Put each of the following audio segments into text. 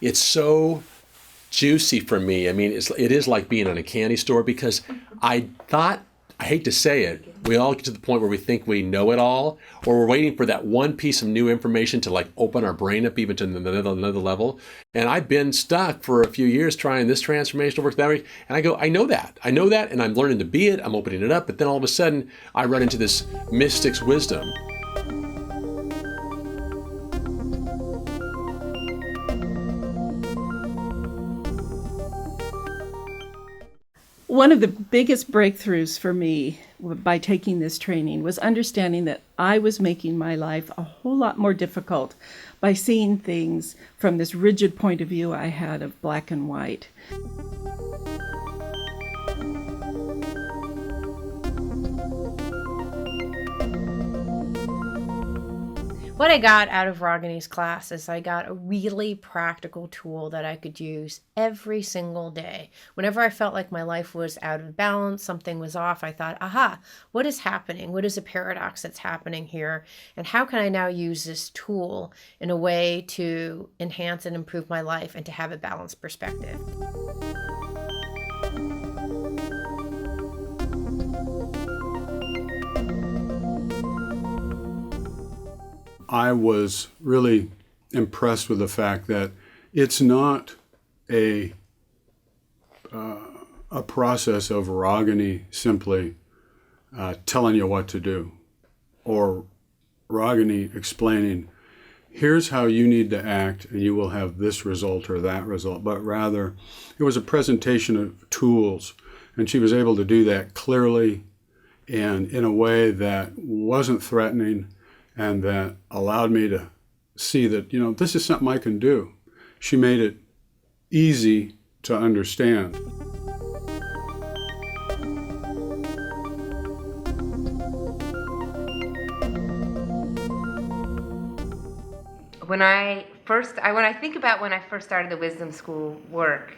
it's so juicy for me. I mean, it is like being in a candy store, because I hate to say it, we all get to the point where we think we know it all, or we're waiting for that one piece of new information to like open our brain up even to another level. And I've been stuck for a few years trying this transformational work, that way, and I go, I know that, and I'm learning to be it, I'm opening it up, but then all of a sudden I run into this mystic's wisdom. One of the biggest breakthroughs for me by taking this training was understanding that I was making my life a whole lot more difficult by seeing things from this rigid point of view I had of black and white. What I got out of Ragini's class is I got a really practical tool that I could use every single day. Whenever I felt like my life was out of balance, something was off, I thought, aha, what is happening? What is a paradox that's happening here? And how can I now use this tool in a way to enhance and improve my life and to have a balanced perspective? I was really impressed with the fact that it's not a process of Ragini simply telling you what to do, or Ragini explaining, here's how you need to act and you will have this result or that result, but rather it was a presentation of tools, and she was able to do that clearly and in a way that wasn't threatening, and that allowed me to see that, this is something I can do. She made it easy to understand. When I think about when I first started the Wisdom School work,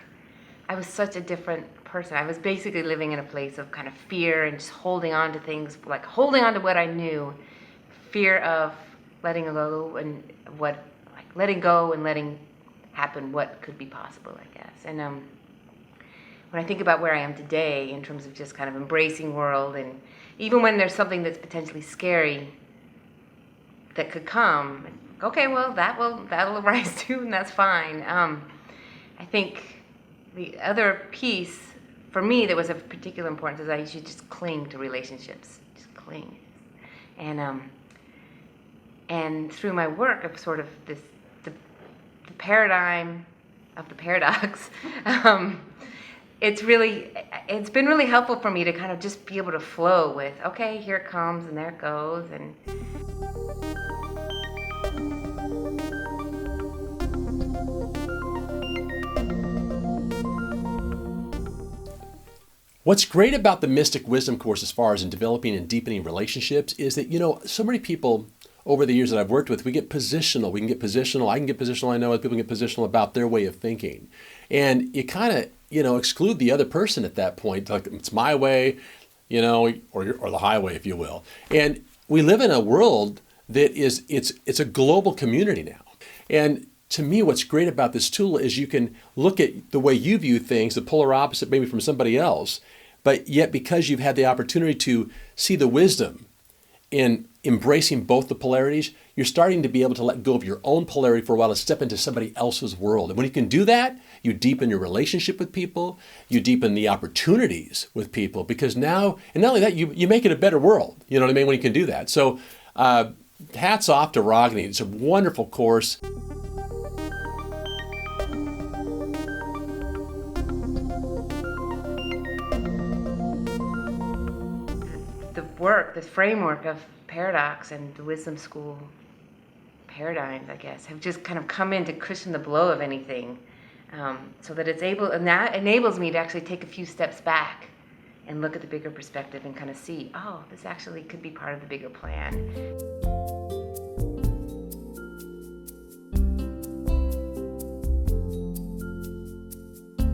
I was such a different person. I was basically living in a place of kind of fear and just holding on to things, like holding on to what I knew. Fear of letting go and letting go and letting happen what could be possible, I guess. And when I think about where I am today in terms of just kind of embracing world, and even when there's something that's potentially scary that could come, okay, well that'll arise too, and that's fine. I think the other piece for me that was of particular importance is I should just cling to relationships, just cling, and through my work of sort of the paradigm of the paradox, it's been really helpful for me to kind of just be able to flow with, okay, here it comes and there it goes. And What's great about the Mystic Wisdom course as far as in developing and deepening relationships is that, so many people over the years that I've worked with, we get positional. We can get positional. I can get positional. I know other people can get positional about their way of thinking. And you kind of, exclude the other person at that point. Like, it's my way, or the highway, if you will. And we live in a world that it's a global community now. And to me, what's great about this tool is you can look at the way you view things, the polar opposite maybe from somebody else, but yet because you've had the opportunity to see the wisdom in embracing both the polarities, you're starting to be able to let go of your own polarity for a while to step into somebody else's world. And when you can do that, you deepen your relationship with people, you deepen the opportunities with people, because now, and not only that, you make it a better world, you know what I mean, when you can do that. So hats off to Ragini. It's a wonderful course. this framework of paradox and the Wisdom School paradigms, I guess, have just kind of come in to cushion the blow of anything, so that and that enables me to actually take a few steps back and look at the bigger perspective and kind of see, oh, this actually could be part of the bigger plan.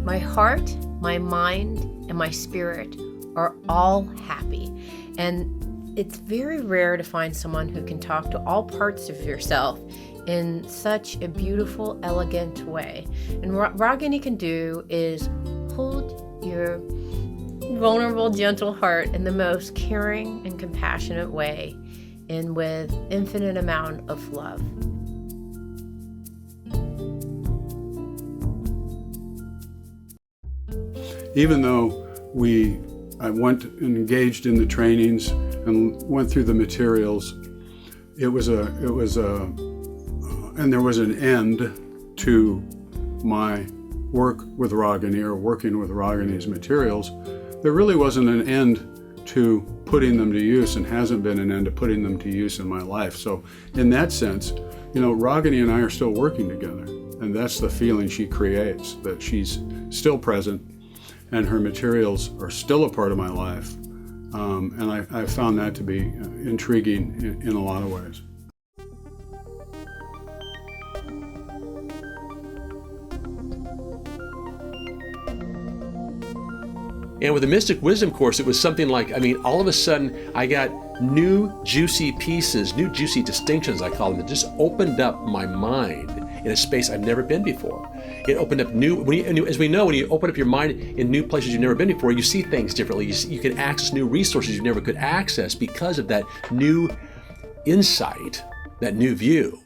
My heart, my mind, and my spirit are all happy. And it's very rare to find someone who can talk to all parts of yourself in such a beautiful, elegant way. And what Ragini can do is hold your vulnerable, gentle heart in the most caring and compassionate way, and with infinite amount of love. Even though I went and engaged in the trainings and went through the materials, and there was an end to my work with Ragini, or working with Ragini's materials. There really wasn't an end to putting them to use, and hasn't been an end to putting them to use in my life. So in that sense, Ragini and I are still working together, and that's the feeling she creates, that she's still present and her materials are still a part of my life. And I found that to be intriguing in a lot of ways. And with the Mystic Wisdom course, it was something like, all of a sudden I got new juicy pieces, new juicy distinctions, I call them, that just opened up my mind in a space I've never been before. It opened up as we know, when you open up your mind in new places you've never been before, you see things differently. You can access new resources you never could access because of that new insight, that new view.